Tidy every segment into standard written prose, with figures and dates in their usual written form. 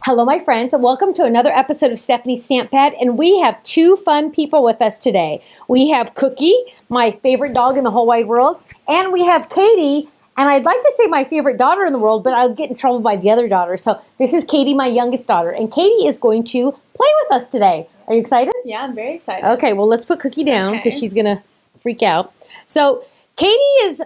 Hello, my friends, and welcome to another episode of Stephanie's Stamp Pad. And we have two fun people with us today. We have Cookie, my favorite dog in the whole wide world, and we have Katie, and I'd like to say my favorite daughter in the world, but I'll get in trouble by the other daughter. So this is Katie, my youngest daughter, and Katie is going to play with us today. Are you excited? Yeah, I'm very excited. Okay, well, let's put Cookie down because she's going to freak out. So Katie is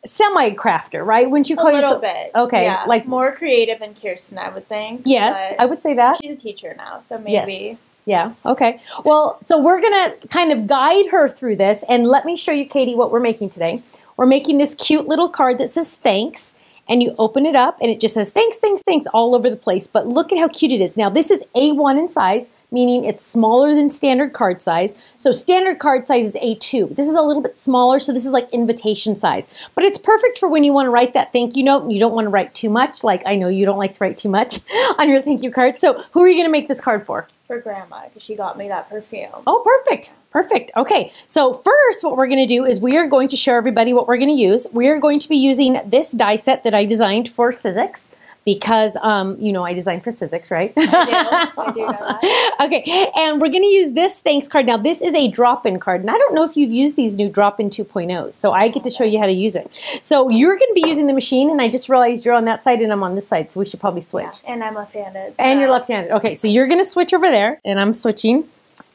semi-crafter, right? Wouldn't you call yourself? A little bit. Okay. Yeah, like more creative than Kirsten, I would think. Yes, I would say that. She's a teacher now, so maybe. Yes. Yeah, okay. Well, so we're going to kind of guide her through this, and let me show you, Katie, what we're making today. We're making this cute little card that says thanks, and you open it up, and it just says thanks, thanks, thanks all over the place, but look at how cute it is. Now, this is A1 in size, meaning it's smaller than standard card size. So standard card size is A2. This is a little bit smaller, so this is like invitation size. But it's perfect for when you want to write that thank you note and you don't want to write too much. Like, I know you don't like to write too much on your thank you card. So who are you going to make this card for? For Grandma, because she got me that perfume. Oh, perfect. Perfect. Okay, so first what we're going to do is we are going to show everybody what we're going to use. We are going to be using this die set that I designed for Sizzix. Because, you know, I designed for Sizzix, right? I do know that. Okay, and we're going to use this thanks card. Now, this is a drop-in card, and I don't know if you've used these new drop-in 2.0s, so I get to show you how to use it. So you're going to be using the machine, and I just realized you're on that side and I'm on this side, so we should probably switch. Yeah, and I'm left-handed. So. And you're left-handed. Okay, so you're going to switch over there, and I'm switching.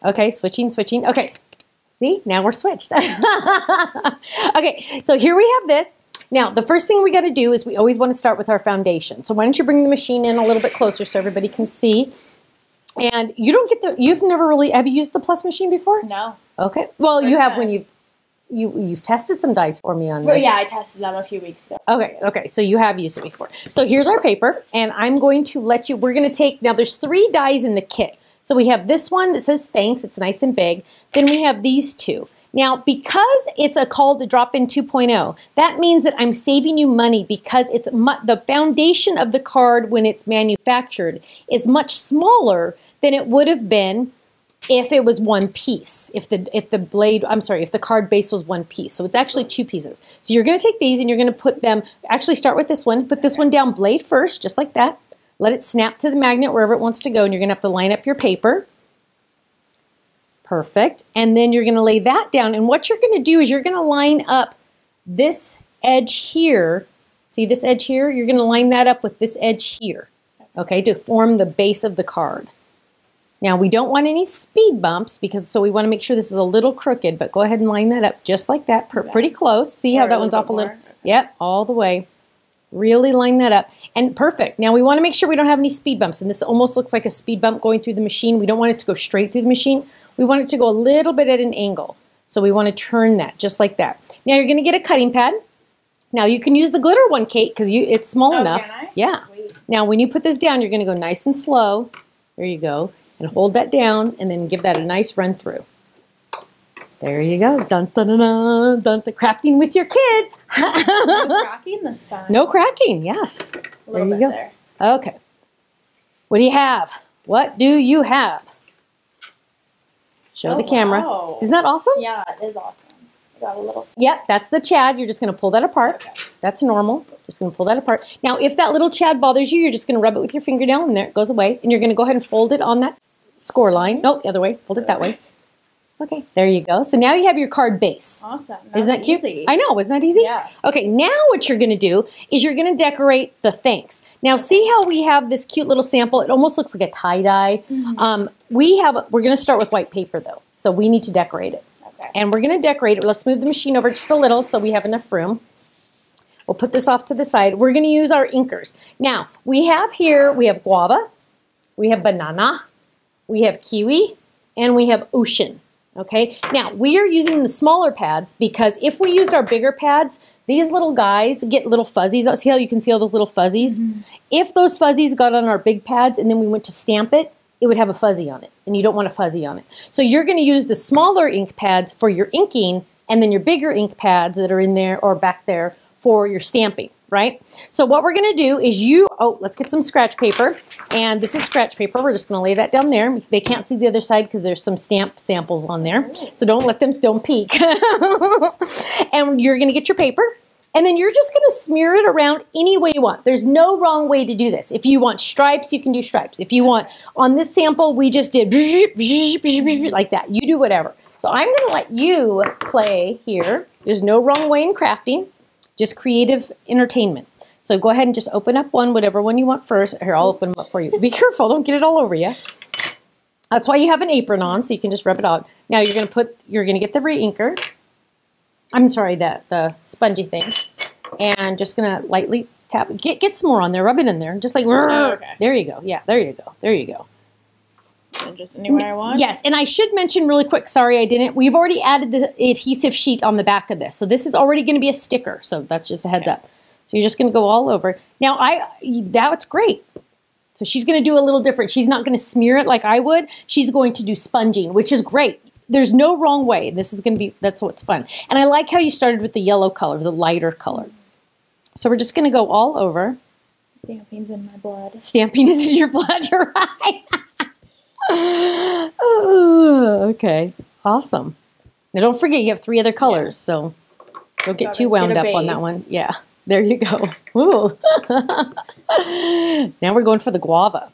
Okay, switching. Okay, see? Now we're switched. Okay, so here we have this. Now, the first thing we got to do is we always want to start with our foundation. So why don't you bring the machine in a little bit closer so everybody can see. And you don't get you've never really, have you used the plus machine before? No. Okay. Well, you have when you've tested some dies for me on this. Yeah, I tested them a few weeks ago. Okay, so you have used it before. So here's our paper, and I'm going to let you, we're going to take, now there's 3 dies in the kit. So we have this one that says thanks, it's nice and big. Then we have these 2. Now, because it's a call to drop in 2.0, that means that I'm saving you money because it's the foundation of the card when it's manufactured is much smaller than it would have been if it was one piece. If the card base was one piece. So it's actually 2 pieces. So you're going to take these and you're going to put them, actually start with this one, put this one down blade first, just like that. Let it snap to the magnet wherever it wants to go, and you're going to have to line up your paper. Perfect. And then you're going to lay that down. And what you're going to do is you're going to line up this edge here. See this edge here? You're going to line that up with this edge here, okay, to form the base of the card. Now, we don't want any speed bumps so we want to make sure this is a little crooked, but go ahead and line that up just like that, pretty close. See how that one's off a little? Okay. Yep, all the way. Really line that up. And perfect. Now, we want to make sure we don't have any speed bumps. And this almost looks like a speed bump going through the machine. We don't want it to go straight through the machine. We want it to go a little bit at an angle. So we want to turn that just like that. Now you're going to get a cutting pad. Now you can use the glitter one, Kate, because it's small enough. Can I? Yeah. Sweet. Now when you put this down, you're going to go nice and slow. There you go. And hold that down and then give that a nice run through. There you go. Dun, dun, dun, dun, dun, dun. Crafting with your kids. No cracking this time. No cracking, yes. A little there you bit go. there. Okay. What do you have? What do you have? Show the camera. Wow. Isn't that awesome? Yeah, it is awesome. I got a little... Yep, that's the Chad. You're just going to pull that apart. Okay. That's normal. Just going to pull that apart. Now, if that little Chad bothers you, you're just going to rub it with your fingernail, and there it goes away. And you're going to go ahead and fold it on that score line. No, the other way. Fold it that way. Okay, there you go. So now you have your card base. Awesome. Isn't that cute? Easy. I know. Isn't that easy? Yeah. Okay, now what you're going to do is you're going to decorate the thanks. Now, see how we have this cute little sample? It almost looks like a tie-dye. Mm-hmm. We're going to start with white paper, though. So we need to decorate it. Okay. And we're going to decorate it. Let's move the machine over just a little so we have enough room. We'll put this off to the side. We're going to use our inkers. Now, we have guava, we have banana, we have kiwi, and we have ocean. Okay, now we are using the smaller pads because if we used our bigger pads, these little guys get little fuzzies. See how you can see all those little fuzzies? Mm-hmm. If those fuzzies got on our big pads and then we went to stamp it, it would have a fuzzy on it, and you don't want a fuzzy on it. So you're going to use the smaller ink pads for your inking, and then your bigger ink pads that are in there or back there for your stamping, right? So what we're going to do is let's get some scratch paper, and this is scratch paper. We're just going to lay that down there. They can't see the other side because there's some stamp samples on there, so don't peek. And you're going to get your paper, And then you're just going to smear it around any way you want. There's no wrong way to do this. If you want stripes, you can do stripes. If you want, on this sample, we just did like that. You do whatever. So I'm going to let you play here. There's no wrong way in crafting, just creative entertainment. So go ahead and just open up one, whatever one you want first. Here, I'll open them up for you. Be careful, don't get it all over you. That's why you have an apron on, so you can just rub it out. Now you're going to get the re-inker. I'm sorry, the spongy thing. And just going to lightly tap. Get some more on there. Rub it in there. Just like, okay. There you go. Yeah, there you go. There you go. And just anywhere I want? Yes, and I should mention really quick, sorry I didn't. We've already added the adhesive sheet on the back of this. So this is already going to be a sticker. So that's just a heads up. So you're just going to go all over. Now, that's great. So she's going to do a little different. She's not going to smear it like I would. She's going to do sponging, which is great. There's no wrong way. This is going to be, that's what's fun. And I like how you started with the yellow color, the lighter color. So we're just going to go all over. Stamping's in my blood. Stamping is in your blood, you're right. Oh, okay, awesome. Now don't forget you have 3 other colors, so don't get too wound up on that one. Yeah, there you go. Ooh. Now we're going for the guava.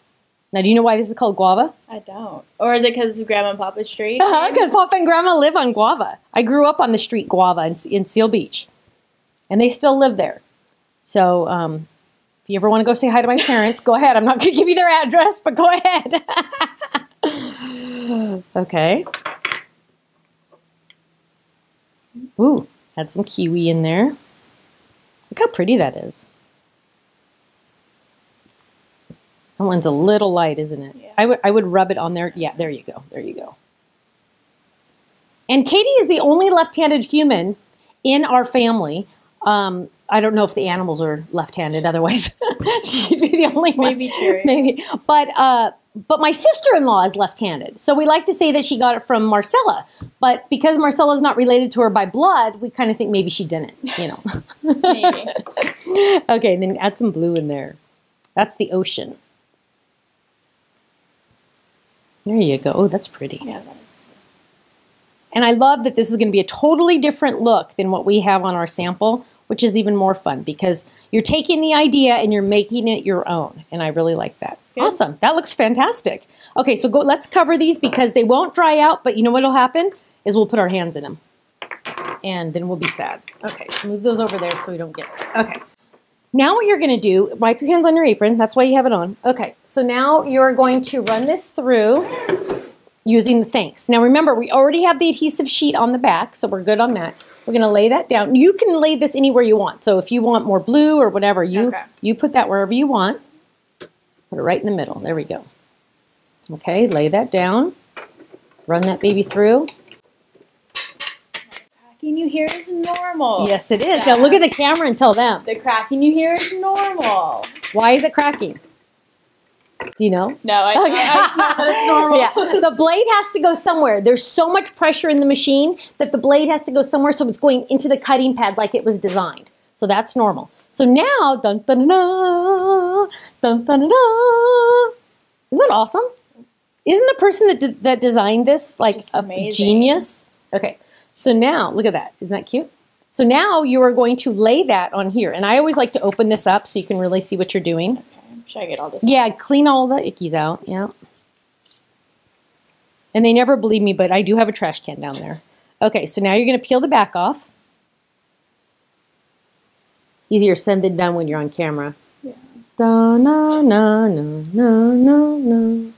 Now, do you know why this is called guava? I don't. Or is it because of Grandma and Papa's street? Because Papa and Grandma live on guava. I grew up on the street guava in Seal Beach, and they still live there. So if you ever want to go say hi to my parents, go ahead. I'm not going to give you their address, but go ahead. Okay. Ooh, had some kiwi in there. Look how pretty that is. That one's a little light, isn't it? Yeah. I would rub it on there. Yeah, there you go. There you go. And Katie is the only left-handed human in our family. I don't know if the animals are left-handed. Otherwise, she'd be the only one. Maybe true. Maybe. But my sister-in-law is left-handed. So we like to say that she got it from Marcella. But because Marcella's not related to her by blood, we kind of think maybe she didn't, you know. Maybe. Okay, and then add some blue in there. That's the ocean. There you go. Oh, that's pretty. Yeah, that is pretty. And I love that this is going to be a totally different look than what we have on our sample, which is even more fun because you're taking the idea and you're making it your own. And I really like that. Good. Awesome. That looks fantastic. Okay, so let's cover these because they won't dry out, but you know what will happen is we'll put our hands in them. And then we'll be sad. Okay, so move those over there so we don't get it. Okay. Now what you're going to do, wipe your hands on your apron. That's why you have it on. Okay, so now you're going to run this through using the thanks. Now remember, we already have the adhesive sheet on the back, so we're good on that. We're going to lay that down. You can lay this anywhere you want. So if you want more blue or whatever, you put that wherever you want. Put it right in the middle. There we go. Okay, lay that down. Run that baby through. Cracking you hear is normal. Yes, it is. Now look at the camera and tell them. The cracking you hear is normal. Why is it cracking? Do you know? No, I know that it's normal. Yeah. The blade has to go somewhere. There's so much pressure in the machine that the blade has to go somewhere, so it's going into the cutting pad like it was designed. So that's normal. So now, dun dun dun dun dun dun dun. Isn't that awesome? Isn't the person that designed this like a genius? Okay. So now, look at that. Isn't that cute? So now you are going to lay that on here. And I always like to open this up so you can really see what you're doing. Okay. Should I get all this Yeah, out? clean all the ickies out. Yeah. And they never believe me, but I do have a trash can down there. Okay, so now you're going to peel the back off. Easier said than done when you're on camera. Yeah. Da, na, na, na, na, na, na.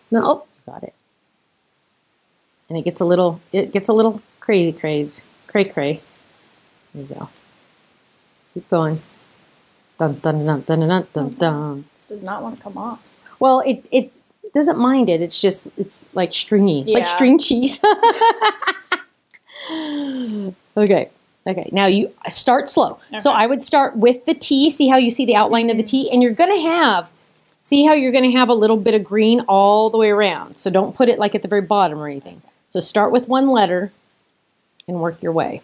No, oh, got it. And it gets a little cray. There you go. Keep going. Dun, dun, dun, dun, dun, dun, dun. This does not want to come off. Well, it doesn't mind it. It's just, it's like stringy. It's like string cheese. Okay. Okay. Now you start slow. Okay. So I would start with the T. See how you see the outline of the T? And you're going to have, see how you're going to have a little bit of green all the way around. So don't put it like at the very bottom or anything. So start with one letter and work your way.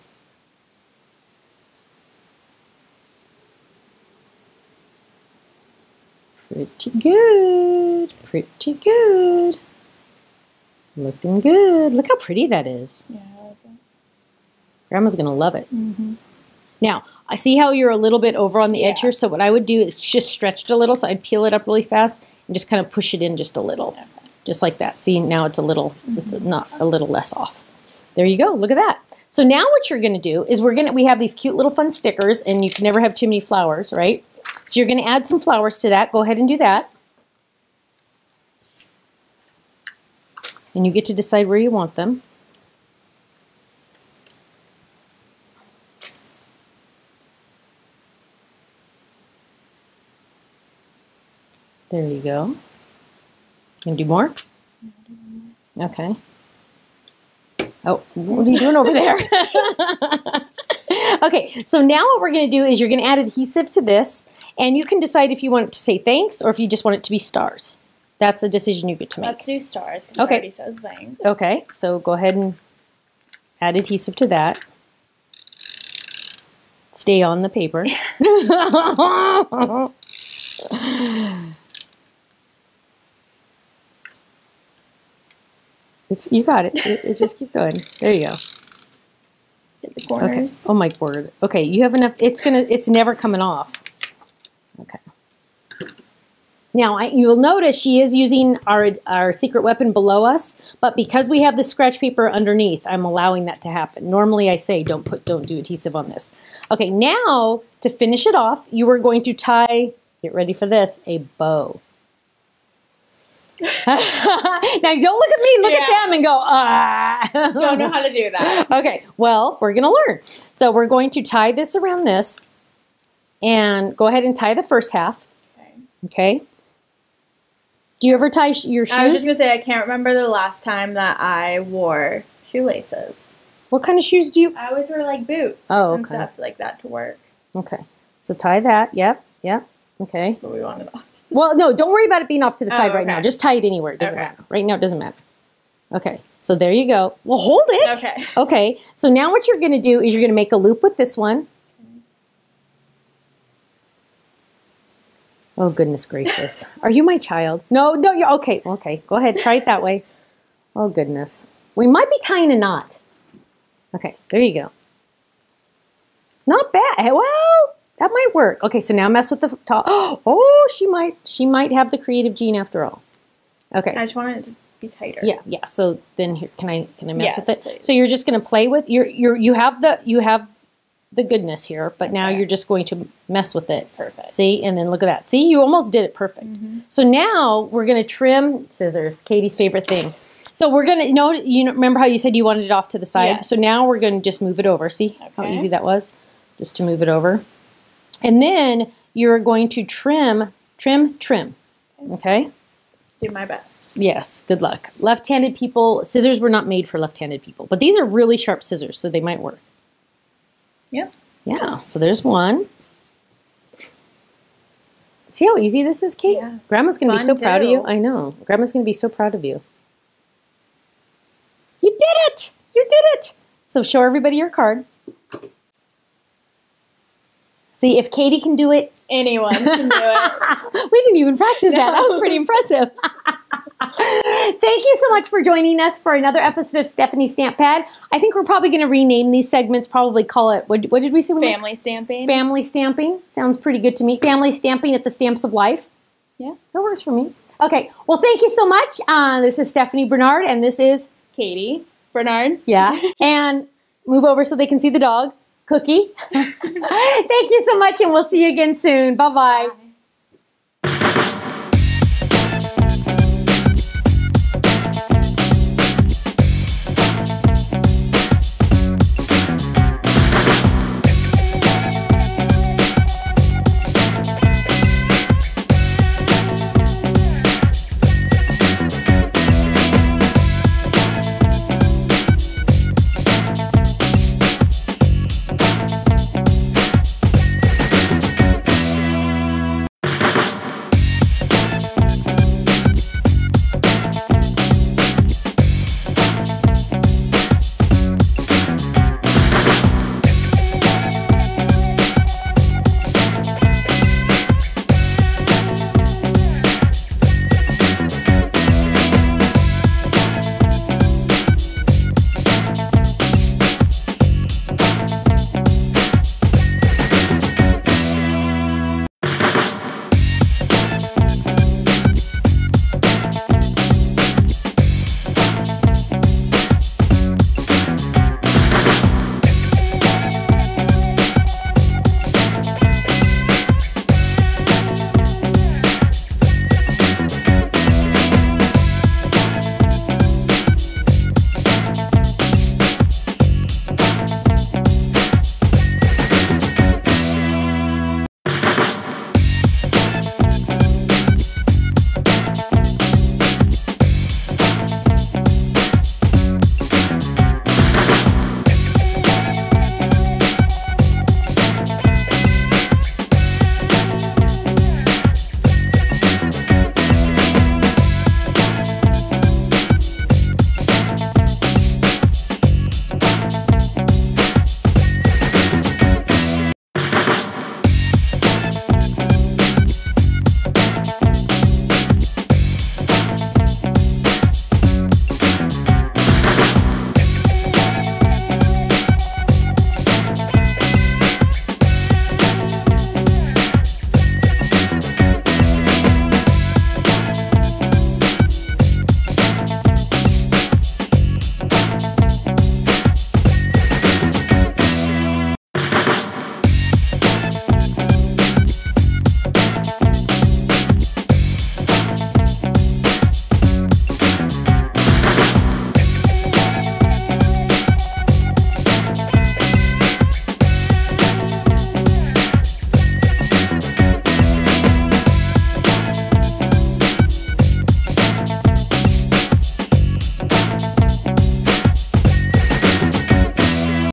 Pretty good. Pretty good. Looking good. Look how pretty that is. Yeah, I like it. Grandma's going to love it. Mm-hmm. Now, I see how you're a little bit over on the edge Yeah. here. So what I would do is just stretch it a little. So I'd peel it up really fast and just kind of push it in just a little, just like that. See, now it's a little, it's not a little less off. There you go. Look at that. So now what you're going to do is we have these cute little fun stickers, and you can never have too many flowers, right? So you're going to add some flowers to that. Go ahead and do that. And you get to decide where you want them. There you go. Can you do more? Okay. Oh, what are you doing over there? Okay, so now what we're going to do is you're going to add adhesive to this, and you can decide if you want it to say thanks or if you just want it to be stars. That's a decision you get to make. Let's do stars, because Okay. it already says thanks. Okay, so go ahead and add adhesive to that. Stay on the paper. You got it. It just keep going. There you go. Get the corners. Okay. Oh my word. Okay, you have enough. It's never coming off. Okay. Now you'll notice she is using our secret weapon below us, but because we have the scratch paper underneath, I'm allowing that to happen. Normally I say don't do adhesive on this. Okay, now to finish it off, you are going to tie, get ready for this, a bow. Now don't look at me, look at them and go, ah. Don't know how to do that. Okay, well, we're going to learn. So we're going to tie this around this and go ahead and tie the first half. Okay. Do you ever tie your shoes? I was just going to say, I can't remember the last time that I wore shoelaces. What kind of shoes do you? I always wear like boots okay. and stuff like that to work. Okay. So tie that. Yep. Okay. But we want it off. Well, no, don't worry about it being off to the side right okay. now. Just tie it anywhere. It doesn't matter. Right now, it doesn't matter. Okay. So there you go. Well, hold it. Okay. Okay. So now what you're going to do is you're going to make a loop with this one. Oh, goodness gracious. Are you my child? No, you're okay. Okay. Go ahead. Try it that way. Oh, goodness. We might be tying a knot. Okay. There you go. Not bad. Well, that might work. Okay, so now mess with the top. Oh, she might have the creative gene after all. Okay. I just want it to be tighter. Yeah. So then here, can I mess Yes, with it? please. So you're just going to play with you have the goodness here, but now you're just going to mess with it. Perfect. See, and then look at that. See, you almost did it perfect. So now we're going to trim scissors. Katie's favorite thing. So we're going to you remember how you said you wanted it off to the side. Yes. So now we're going to just move it over. See how Okay. easy that was, just to move it over. And then you're going to trim. Okay? Do my best. Yes, good luck. Left-handed people, scissors were not made for left-handed people, but these are really sharp scissors, so they might work. Yep. Yeah, so there's one. See how easy this is, Kate? Yeah. Grandma's going to be so Fun, proud of you. too. I know. Grandma's going to be so proud of you. You did it! You did it! So show everybody your card. See, if Katie can do it, Anyone can do it. we didn't even practice that. That was pretty impressive. Thank you so much for joining us for another episode of Stephanie's Stamp Pad. I think we're probably going to rename these segments, probably call it, what did we say? Family stamping. Family stamping. Sounds pretty good to me. Family stamping at the Stamps of Life. Yeah. That works for me. Okay, well, thank you so much. This is Stephanie Bernard, and this is, Katie. Bernard. yeah, and move over so they can see the dog, Cookie. Thank you so much, and we'll see you again soon. Bye-bye. Bye.